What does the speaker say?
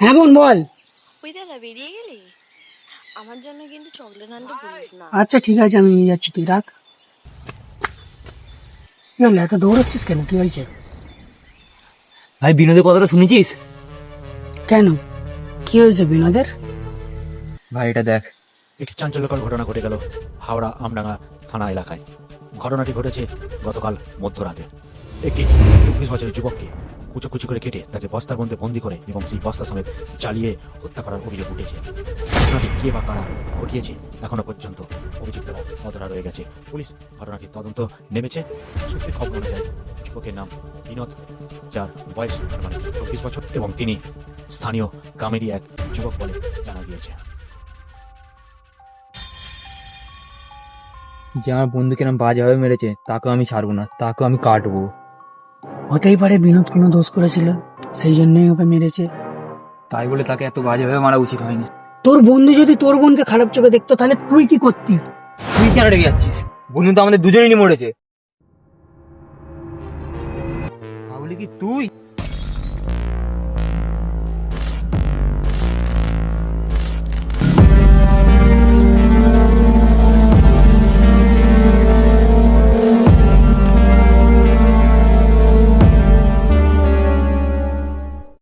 হ্যাঁ বোন বল। ওই দাদা বেরিয়ে গেলি? আমার জন্য কিন্তু চকলেট আনতে ভুলিস না। আচ্ছা ঠিক আছে, আমি নিয়ে যাচ্ছি, তুই রাখ। কি হলো, এত দৌড়াচ্ছিস কেন, কি হয়েছে? ভাই বিনোদের কথাটা শুনেছিস? কেন, কি হয়েছে বিনোদের? ভাই এটা দেখ। একটি চাঞ্চল্যকর ঘটনা ঘটে গেল হাওড়া আমডাঙ্গা থানা এলাকায়। ঘটনাটি ঘটেছে গতকাল মধ্যরাতে। একটি 24 বছরের যুবককে কুচোকুচি করে কেটে তাকে বস্তার মধ্যে বন্দি করে এবং সেই বস্তা সমেত জ্বালিয়ে হত্যা করার অভিযোগ উঠেছে। ঘটনাটি কে বা কারা ঘটিয়েছে এখনো পর্যন্ত অভিযুক্তরা অধরা রয়ে গেছে। পুলিশ ঘটনাটির তদন্ত নেমেছে। সূত্রে খবর অনুযায়ী যুবকের নাম বিনোদ, যার বয়স মানে 24 বছর এবং তিনি স্থানীয় গ্রামেরই এক যুবক বলে জানা গিয়েছে। যে আমার বন্ধুকে নাম বাজেভাবে মেরেছে তাকে আমি ছাড়বো না, তাকে আমি কাটবো। হতেই পারে বিনোদ কোনো দোষ করেছিল, সেই জন্যই ওকে মেরেছে। তাই বলে তাকে এত বাজেভাবে মারা উচিত হয়নি। তোর বন্ধু যদি তোর বোনকে খারাপ চোখে দেখতো তাহলে তুই কি করতিস? তুই কেন রেগে যাচ্ছিস? বন্ধু তো আমাদের দুজনেরই মরেছে। তাহলে কি তুই